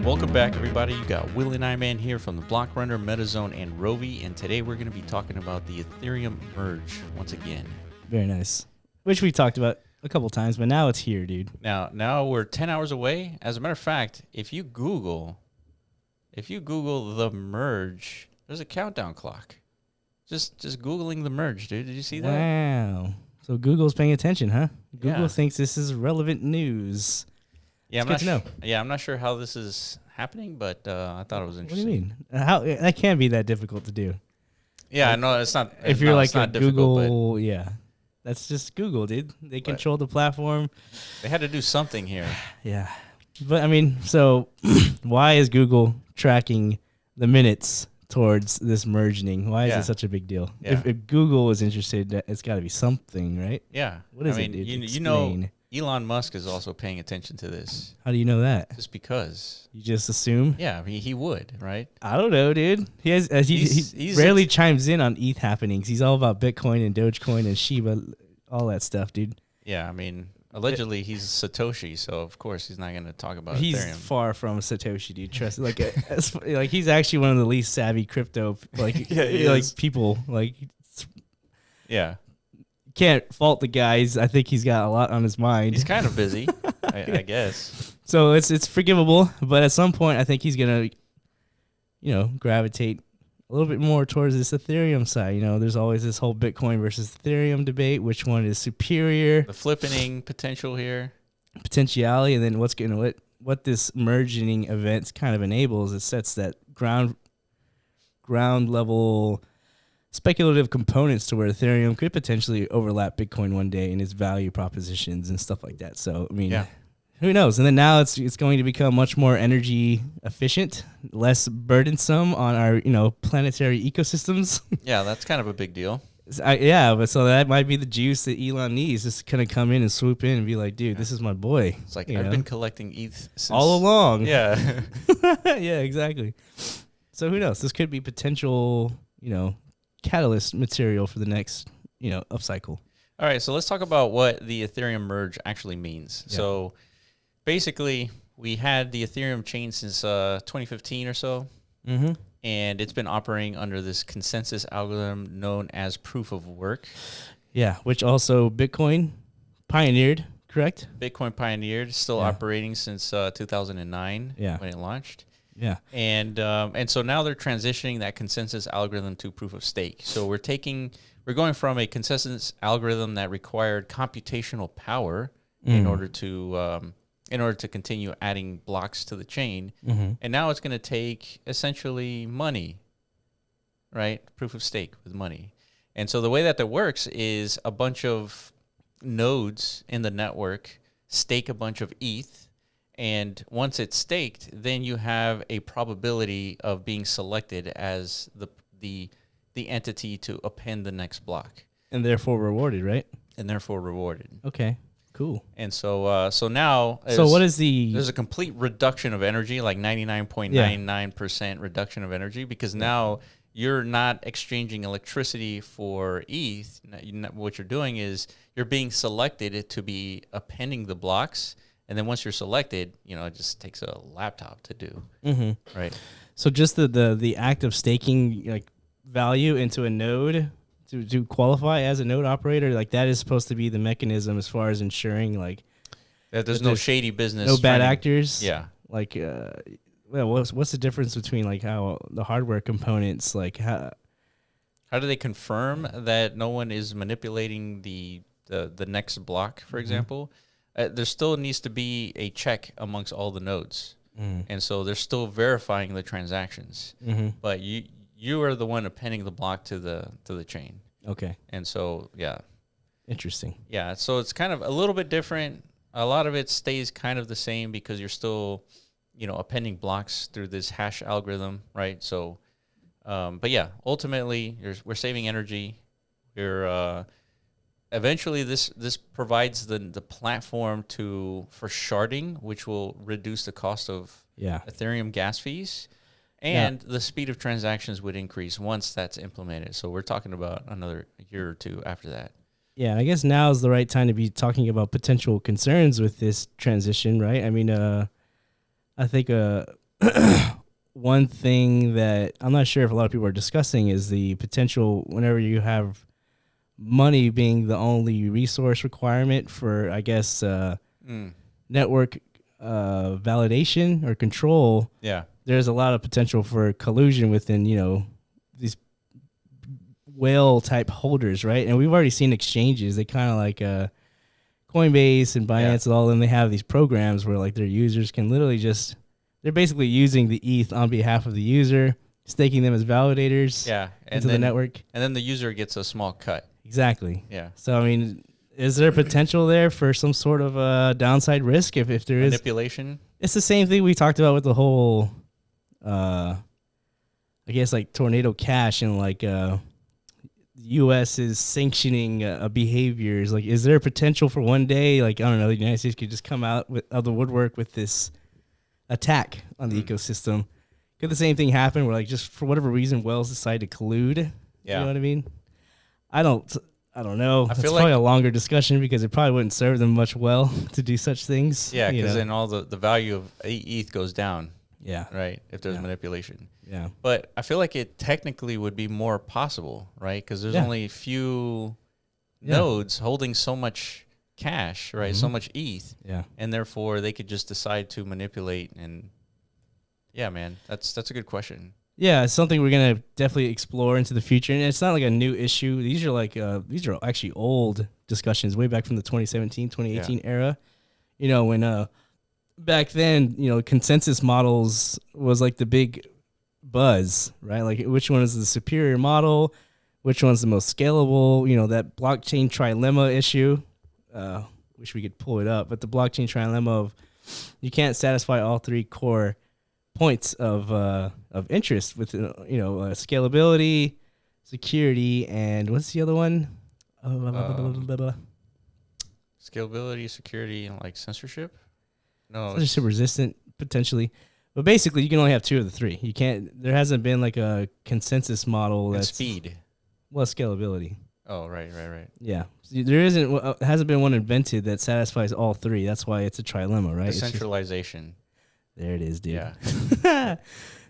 Welcome back, everybody. You got Will and I Man here from the Block Runner, MetaZone, and Rovi, and today we're going to be talking about the Ethereum merge once again. Very nice. Which we talked about a couple times, but now it's here, dude. Now we're 10 hours away. As a matter of fact, if you Google the merge, there's a countdown clock. Just Googling the merge, dude. Did you see that? Wow. So Google's paying attention, huh? Google Yeah. thinks this is relevant news. Yeah, It's good to know. I'm not sure how this is happening, but I thought it was What do interesting. you mean? How that can't be that difficult to do. Yeah, no, it's not. If you're no, like it's a not difficult, but Google, yeah. That's just Google, dude. They control the platform. they had to do something here. Yeah. But I mean, so why is Google tracking the minutes towards this merging? Why is Yeah. it such a big deal? Yeah. If Google was interested, it's got to be something, right? Yeah. What is I it, mean, dude? you know, Explain. Elon Musk is also paying attention to this How do you know that? just because. You just assume? Yeah, he would, right? I don't know, dude. He has he He's rarely chimes in on ETH happenings. He's all about Bitcoin and Dogecoin and Shiba, all that stuff, dude. Yeah, I mean, allegedly he's Satoshi, so of course he's not going to talk about He's Ethereum. far from Satoshi, dude. Trust like he's actually one of the least savvy crypto Yeah, he is. people. Like Yeah, can't fault the guys. I think he's got a lot on his mind. he's kind of busy, I guess. So it's forgivable, but at some point I think he's gonna, gravitate a little bit more towards this Ethereum side. You know, there's always this whole Bitcoin versus Ethereum debate. Which one is superior? The flippening potential here. Potentiality, and then what this merging event kind of enables. It sets that ground level speculative components to where Ethereum could potentially overlap Bitcoin one day in its value propositions and stuff like that. So I mean, Yeah. who knows? And then now it's going to become much more energy efficient, less burdensome on our planetary ecosystems. Yeah, that's kind of a big deal. But so that might be the juice that Elon needs, just kind of come in and swoop in and be like, dude, this is my boy. It's like You I've know? been collecting ETH since all along. Yeah. Yeah, exactly. So who knows? This could be potential, catalyst material for the next, upcycle. All right, so let's talk about what the Ethereum merge actually means. Yeah. So basically, we had the Ethereum chain since 2015 or so. Mm-hmm. And it's been operating under this consensus algorithm known as proof of work. Yeah, which also Bitcoin pioneered, correct? Bitcoin pioneered, still operating since 2009 when it launched. Yeah. And so now they're transitioning that consensus algorithm to proof of stake. So we're going from a consensus algorithm that required computational power in order to continue adding blocks to the chain. Mm-hmm. And now it's going to take essentially money, right? Proof of stake with money. And so the way that works is a bunch of nodes in the network stake a bunch of ETH. And once it's staked, then you have a probability of being selected as the entity to append the next block. And therefore rewarded, right? And therefore rewarded. Okay, cool. And so now... So what is There's a complete reduction of energy, like 99.99% reduction of energy, because now you're not exchanging electricity for ETH. What you're doing is you're being selected to be appending the blocks, and then once you're selected, it just takes a laptop to do. Mm-hmm. Right. So just the act of staking like value into a node to qualify as a node operator, like that is supposed to be the mechanism as far as ensuring like That there's no shady business. no bad actors. Yeah. Like, what's the difference between like how the hardware components, like how do they confirm that no one is manipulating the next block, for example? There still needs to be a check amongst all the nodes. And so they're still verifying the transactions. But you are the one appending the block to the chain. Okay. And so, Interesting. Yeah, so it's kind of a little bit different. A lot of it stays kind of the same because you're still, appending blocks through this hash algorithm, right? So, but yeah, ultimately, we're saving energy. We're eventually this provides the platform for sharding, which will reduce the cost of Ethereum gas fees. And the speed of transactions would increase once that's implemented. So we're talking about another year or two after that. Yeah, I guess now is the right time to be talking about potential concerns with this transition, right? I mean, I think one thing that I'm not sure if a lot of people are discussing is the potential whenever you have money being the only resource requirement for, I guess, network validation or control. Yeah. There's a lot of potential for collusion within, these whale type holders, right? And we've already seen exchanges. They kind of like Coinbase and Binance and all of them, they have these programs where like their users can literally just, they're basically using the ETH on behalf of the user, staking them as validators into the network. And then the user gets a small cut. Exactly. Yeah. So, I mean, is there potential there for some sort of downside risk if there is? Manipulation? It's the same thing we talked about with the whole, I guess, like Tornado Cash and like U.S. is sanctioning behaviors. Like, is there a potential for one day, like, I don't know, the United States could just come out of the woodwork with this attack on the ecosystem? Could the same thing happen where, like, just for whatever reason, whales decide to collude? Yeah. You know what I mean? I don't know. It's feel probably like a longer discussion because it probably wouldn't serve them much well to do such things. Yeah, because then all the value of ETH goes down. Yeah. Right? If there's manipulation. Yeah. But I feel like it technically would be more possible, right? Because there's only a few nodes holding so much cash, right? So much ETH. Yeah. And therefore, they could just decide to manipulate. And yeah, man, that's a good question. Yeah, it's something we're gonna definitely explore into the future, and it's not like a new issue. These are actually old discussions way back from the 2017, 2018 era. When back then, consensus models was like the big buzz, right? Like which one is the superior model, which one's the most scalable? That blockchain trilemma issue. Wish we could pull it up, but the blockchain trilemma of you can't satisfy all three core points of interest with scalability, security, and what's the other one? Scalability, security, and like censorship. No, censorship resistant potentially, but basically you can only have two of the three. You can't. There hasn't been like a consensus model that's speed. Well, scalability. Oh, right. Yeah, there hasn't been one invented that satisfies all three. That's why it's a trilemma, right? Decentralization. There it is, dude. Yeah.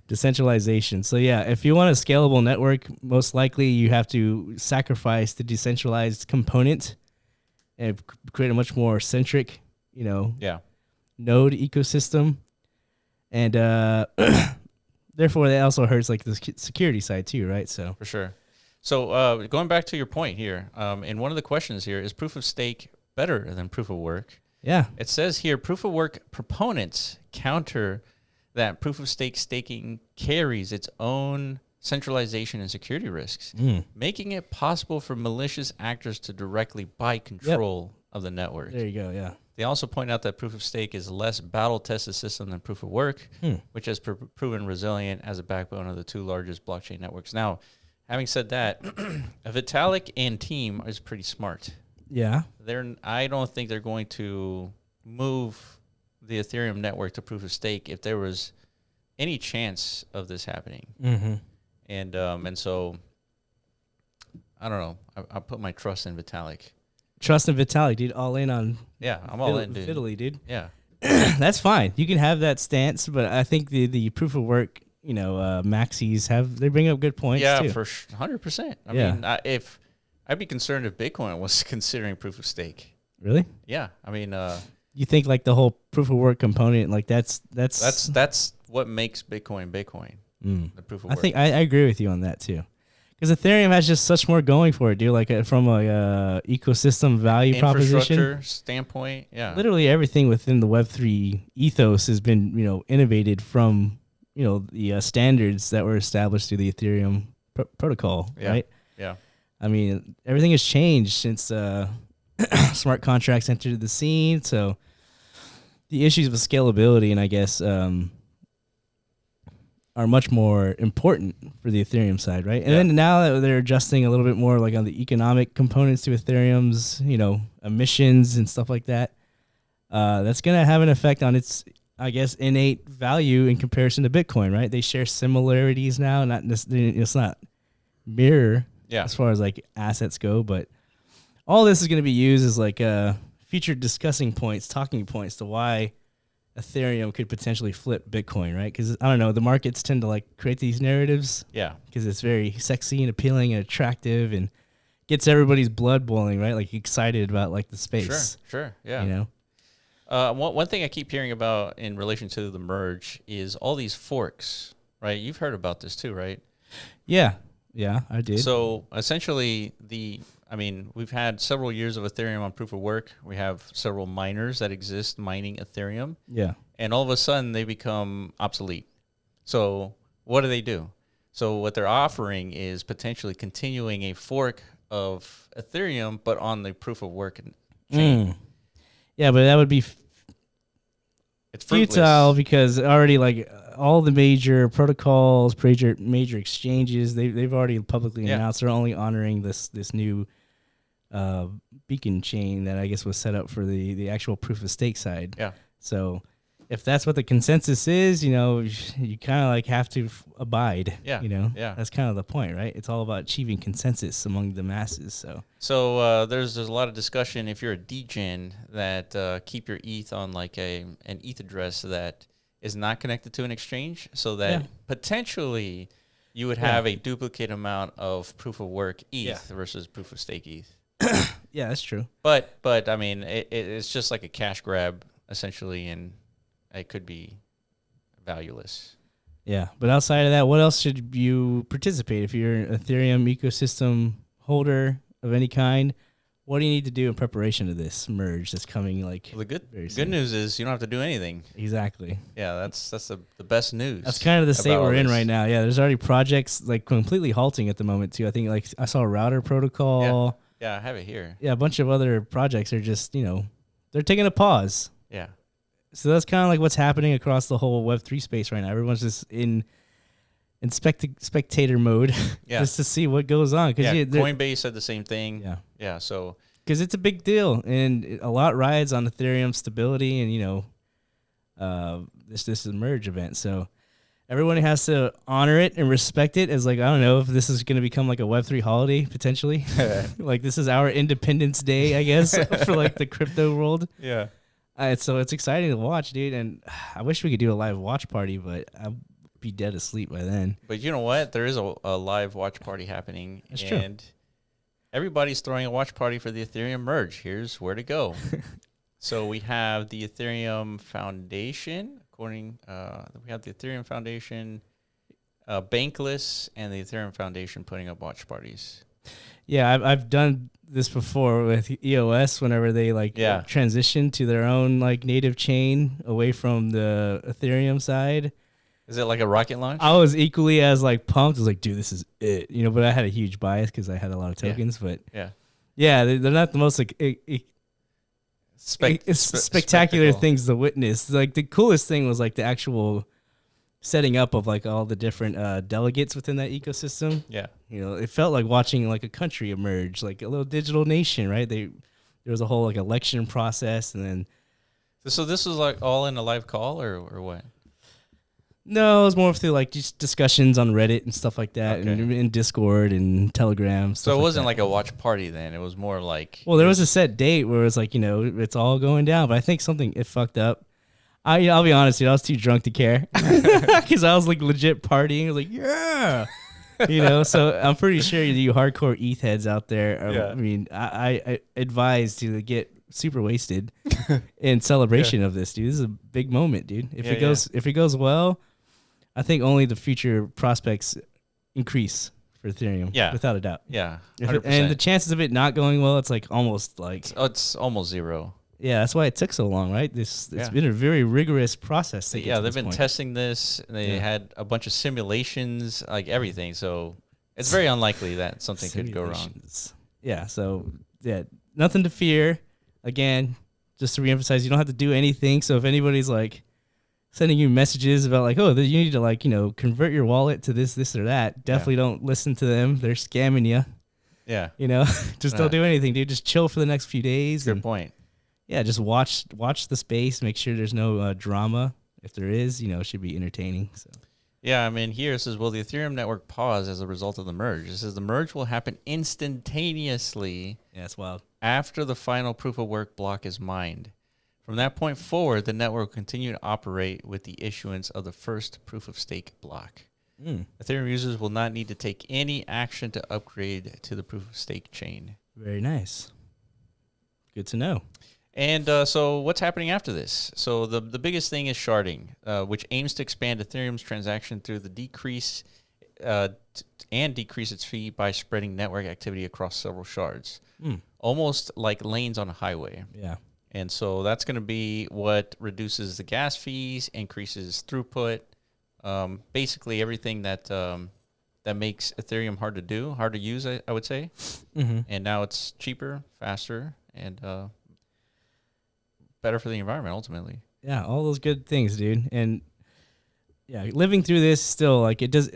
Decentralization. So yeah, if you want a scalable network, most likely you have to sacrifice the decentralized component and create a much more centric, node ecosystem. And therefore that also hurts like the security side too, right? So for sure. So going back to your point here, and one of the questions here is proof of stake better than proof of work? Yeah. It says here, proof of work proponents counter that proof of stake staking carries its own centralization and security risks, making it possible for malicious actors to directly buy control of the network. There you go, yeah. They also point out that proof of stake is less battle-tested system than proof of work, which has proven resilient as a backbone of the two largest blockchain networks. Now, having said that, Vitalik and team is pretty smart. Yeah. I don't think they're going to move the Ethereum network to proof of stake if there was any chance of this happening. Mm-hmm. And so I don't know. I put my trust in Vitalik. Trust in Vitalik, dude. All in on. Yeah, I'm all in, dude. Fiddly, dude. Yeah. That's fine. You can have that stance, but I think the proof of work, maxis they bring up good points. Yeah, too. for 100%. I mean, I'd be concerned if Bitcoin was considering proof of stake. Really? Yeah. I mean, you think like the whole proof of work component, like that's what makes Bitcoin Bitcoin. The proof of work. I think I agree with you on that too, because Ethereum has just such more going for it, dude. Like from a ecosystem value proposition standpoint, yeah. Literally everything within the Web3 ethos has been innovated from the standards that were established through the Ethereum protocol, right? Yeah. I mean, everything has changed since smart contracts entered the scene. So the issues of scalability and I guess are much more important for the Ethereum side, right? And then now that they're adjusting a little bit more like on the economic components to Ethereum's, emissions and stuff like that, that's going to have an effect on its, I guess, innate value in comparison to Bitcoin, right? They share similarities now, it's not mirror as far as like assets go, but all this is going to be used as like future discussing points, talking points to why Ethereum could potentially flip Bitcoin, right? Because I don't know, the markets tend to like create these narratives. Yeah. Because it's very sexy and appealing and attractive and gets everybody's blood boiling, right? Like excited about like the space. Sure. Yeah. You know. One thing I keep hearing about in relation to the merge is all these forks, right? You've heard about this too, right? Yeah, I did. So essentially, we've had several years of Ethereum on proof of work. We have several miners that exist mining Ethereum. Yeah. And all of a sudden, they become obsolete. So what do? So what they're offering is potentially continuing a fork of Ethereum, but on the proof of work chain. Yeah, but that would be It's futile because already like all the major protocols, major exchanges, they've already publicly announced they're only honoring this new beacon chain that I guess was set up for the actual proof of stake side. Yeah. So if that's what the consensus is, you kind of like have to abide. Yeah. Yeah. That's kind of the point, right? It's all about achieving consensus among the masses. So there's a lot of discussion if you're a degen that keep your ETH on like an ETH address that is not connected to an exchange, so that potentially you would have a duplicate amount of proof of work ETH versus proof of stake ETH. Yeah, that's true. But I mean, it's just like a cash grab essentially, and it could be valueless. Yeah, but outside of that, what else should you participate if you're an Ethereum ecosystem holder of any kind? What do you need to do in preparation of this merge that's coming? Like, well, the good news is you don't have to do anything. Exactly. Yeah, that's the best news. That's kind of the state we're in right now. Yeah, there's already projects like completely halting at the moment too. I think like I saw a router protocol. Yeah, I have it here. Yeah, a bunch of other projects are just they're taking a pause. Yeah. So that's kind of like what's happening across the whole Web3 space right now. Everyone's just in spectator mode just to see what goes on. Coinbase said the same thing. Yeah. So because it's a big deal and a lot rides on Ethereum stability and this is a merge event. So everyone has to honor it and respect it as like, I don't know if this is going to become like a Web3 holiday potentially. Like this is our Independence Day, I guess, for like the crypto world. Yeah. So it's exciting to watch, dude. And I wish we could do a live watch party, but I'll be dead asleep by then. But you know what? There is a live watch party happening. That's true. Everybody's throwing a watch party for the Ethereum merge. Here's where to go. So we have the Ethereum Foundation. We have the Ethereum Foundation, Bankless, and the Ethereum Foundation putting up watch parties. Yeah, I've done this before with EOS whenever they transition to their own like native chain away from the Ethereum side. Is it like a rocket launch? I was equally as like pumped. I was like, dude, this is it. But I had a huge bias because I had a lot of tokens. But they're not the most like spectacular things to witness. Like the coolest thing was like the actual setting up of like all the different delegates within that ecosystem. Yeah. It felt like watching like a country emerge, like a little digital nation, right? There was a whole like election process, and then. So this was like all in a live call or what? No, it was more through like just discussions on Reddit and stuff like that, and in Discord and Telegram. So it wasn't like a watch party then. It was more like. Well, there was a set date where it was like it's all going down, but I think it fucked up. I'll be honest, dude, I was too drunk to care because I was like legit partying. I was like, yeah. So I'm pretty sure you hardcore ETH heads out there. I mean, I advise to get super wasted in celebration of this, dude. This is a big moment, dude. If it goes well, I think only the future prospects increase for Ethereum. Yeah, without a doubt. Yeah, 100%. And the chances of it not going well, it's like almost like it's almost zero. Yeah, that's why it took so long, right? It's been a very rigorous process. They've been testing this. And they had a bunch of simulations, like everything. So it's very unlikely that something could go wrong. Yeah. So nothing to fear. Again, just to reemphasize, you don't have to do anything. So if anybody's like sending you messages about like, oh, you need to like convert your wallet to this or that, definitely don't listen to them. They're scamming you. Yeah. Just don't do anything, dude. Just chill for the next few days. Good point. Yeah, just watch the space. Make sure there's no drama. If there is, it should be entertaining. So. Yeah, I mean, here it says, will the Ethereum network pause as a result of the merge? It says the merge will happen instantaneously. Yeah, that's wild. After the final proof of work block is mined. From that point forward, the network will continue to operate with the issuance of the first proof-of-stake block. Ethereum users will not need to take any action to upgrade to the proof-of-stake chain. Very nice. Good to know. And so what's happening after this? So the biggest thing is sharding, which aims to expand Ethereum's transaction through the decrease its fee by spreading network activity across several shards, almost like lanes on a highway. Yeah. And so that's going to be what reduces the gas fees, increases throughput, basically everything that that makes Ethereum hard to use, I would say. And now it's cheaper, faster, and better for the environment ultimately. Yeah, all those good things, dude. And yeah, living through this still, like, it does,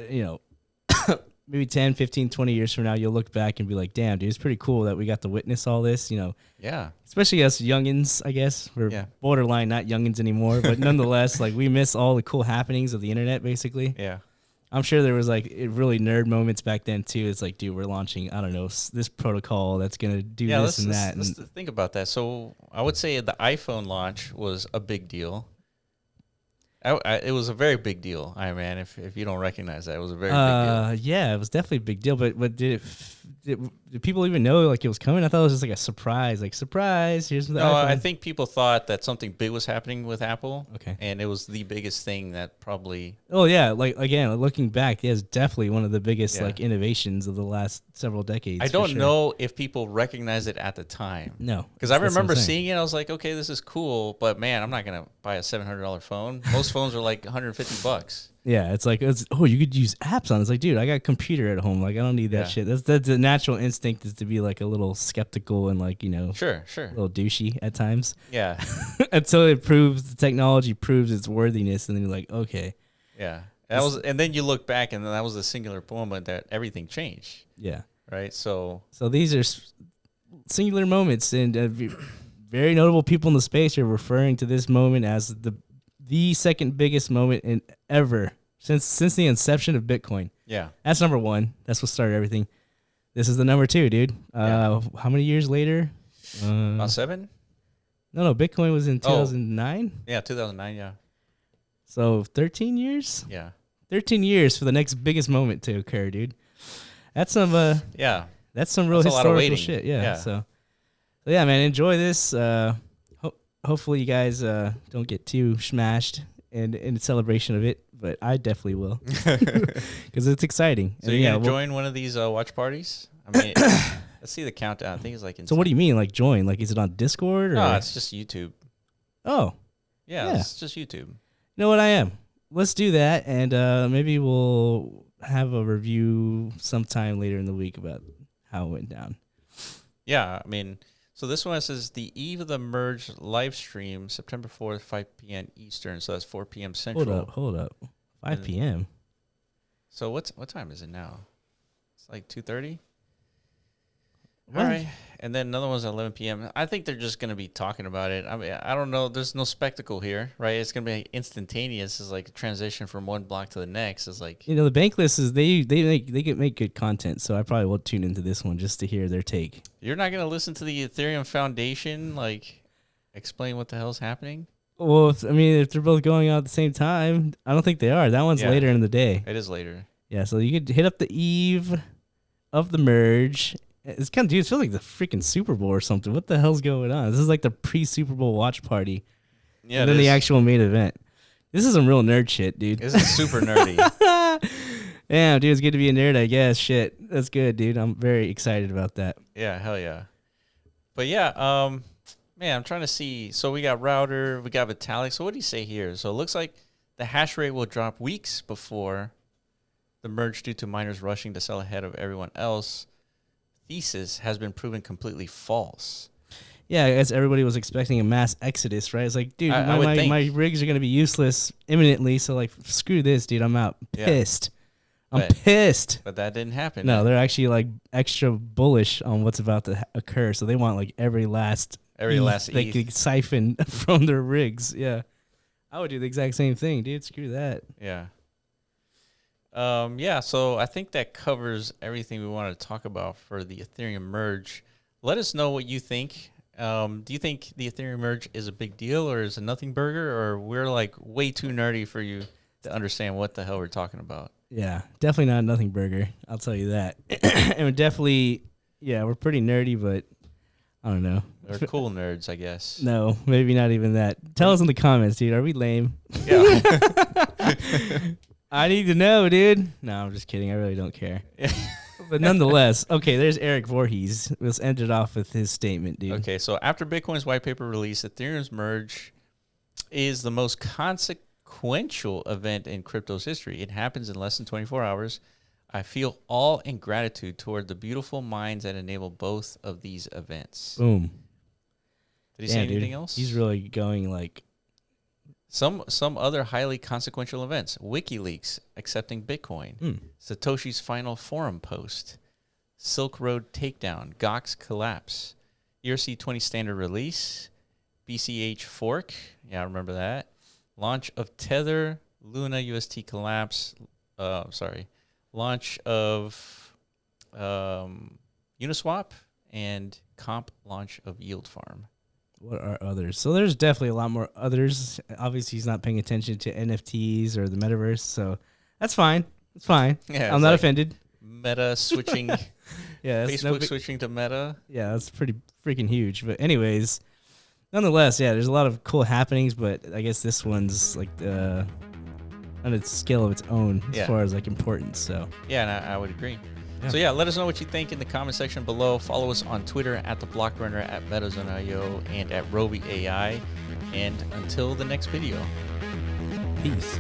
maybe 10, 15, 20 years from now, you'll look back and be like, damn, dude, it's pretty cool that we got to witness all this, Yeah. Especially us youngins, I guess. We're borderline not youngins anymore, but nonetheless, like, we miss all the cool happenings of the internet, basically. Yeah. I'm sure there was, like, really nerd moments back then, too. It's like, dude, we're launching, I don't know, this protocol that's going to do this and that. Let's think about that. So I would say the iPhone launch was a big deal. It was a very big deal, man. If you don't recognize that, it was a very big deal. Yeah, it was definitely a big deal. But did people even know, like, it was coming? I thought it was just like a surprise. Like, surprise! Here's the iPhone. I think people thought that something big was happening with Apple. Okay, and it was the biggest thing that probably. Oh yeah, like, again, looking back, it's definitely one of the biggest like innovations of the last several decades. I don't know if people recognized it at the time. No, because I remember seeing it. I was like, okay, this is cool, but man, I'm not gonna buy a $700 phone. Most phones are like $150. Yeah, it's like, you could use apps on it. It's like, dude, I got a computer at home. Like, I don't need that shit. That's the natural instinct, is to be like a little skeptical and, like, sure, a little douchey at times. Yeah. Until the technology proves its worthiness, and then you're like, okay. Yeah. And then you look back, and then that was a singular moment that everything changed. Yeah. Right. So these are singular moments, and very notable people in the space are referring to this moment as the second biggest moment in ever since the inception of Bitcoin. Yeah. That's number one. That's what started everything. This is the number two, dude. How many years later? About 7? No, Bitcoin was in 2009. Yeah, 2009, yeah. So 13 years? Yeah. 13 years for the next biggest moment to occur, dude. That's some that's some real historical shit. Yeah. So yeah, man, enjoy this. Hopefully you guys don't get too smashed in celebration of it, but I definitely will, because it's exciting. So you're gonna join one of these watch parties? I mean, let's see the countdown. I think it's like. So what do you mean, like, join? Like, is it on Discord or? No, it's just YouTube. Oh, yeah, it's just YouTube. You know what? I am. Let's do that, and maybe we'll have a review sometime later in the week about how it went down. Yeah, I mean. So this one says the eve of the merge live stream, September 4th, 5 p.m. Eastern. So that's 4 p.m. Central. Hold up. 5 p.m. So what time is it now? It's like 2:30. All right. And then another one's at 11 p.m. I think they're just going to be talking about it. I mean, I don't know. There's no spectacle here, right? It's going to be instantaneous. It's like a transition from one block to the next. It's like, the Bankless is they make good content. So I probably will tune into this one just to hear their take. You're not going to listen to the Ethereum Foundation, like, explain what the hell's happening? Well, if they're both going out at the same time, I don't think they are. That one's later in the day. It is later. Yeah. So you could hit up the eve of the merge. It's kind of, dude, it feels like the freaking Super Bowl or something. What the hell's going on? This is like the pre-Super Bowl watch party. Yeah, and then the actual main event. This is some real nerd shit, dude. This is super nerdy. Damn, dude, it's good to be a nerd, I guess. Shit, that's good, dude. I'm very excited about that. Yeah, hell yeah. But yeah, man, I'm trying to see. So we got Router, we got Vitalik. So what do you say here? So it looks like the hash rate will drop weeks before the merge due to miners rushing to sell ahead of everyone else. Thesis has been proven completely false. Yeah, I guess everybody was expecting a mass exodus, right? It's like, dude, my rigs are going to be useless imminently, so, like, screw this, dude. I'm out. Pissed. I'm pissed. But that didn't happen. No, they're actually, like, extra bullish on what's about to occur, so they want, like, every last they could siphon from their rigs. Yeah. I would do the exact same thing, dude. Screw that. Yeah. So I think that covers everything we wanted to talk about for the Ethereum merge. Let us know what you think. Do you think the Ethereum merge is a big deal, or is it nothing burger, or we're like way too nerdy for you to understand what the hell we're talking about? Yeah, definitely not a nothing burger. I'll tell you that. And we're definitely, we're pretty nerdy, but I don't know. We're cool nerds, I guess. No, maybe not even that. Tell us in the comments, dude. Are we lame? Yeah. I need to know, dude. No, I'm just kidding. I really don't care. But nonetheless, okay, there's Erik Voorhees. Let's end it off with his statement, dude. Okay, so after Bitcoin's white paper release, Ethereum's merge is the most consequential event in crypto's history. It happens in less than 24 hours. I feel awe and gratitude toward the beautiful minds that enable both of these events. Boom. Did he say anything else? He's really going like... Some other highly consequential events. WikiLeaks accepting Bitcoin. Satoshi's final forum post. Silk Road takedown. Gox collapse. ERC20 standard release. BCH fork. Yeah, I remember that. Launch of Tether. Luna UST collapse. Launch of Uniswap. And comp launch of Yield Farm. What are others? So there's definitely a lot more others. Obviously, he's not paying attention to NFTs or the metaverse, so that's fine. It's fine. Yeah, I'm not offended. Meta switching. Yeah, Facebook switching to Meta. Yeah, that's pretty freaking huge. But anyways, nonetheless, yeah, there's a lot of cool happenings, but I guess this one's like on a scale of its own as far as like importance. So yeah, and I would agree. So yeah, let us know what you think in the comment section below. Follow us on Twitter at The Block Runner, at MetaZone.io, and at Roby AI. And until the next video. Peace.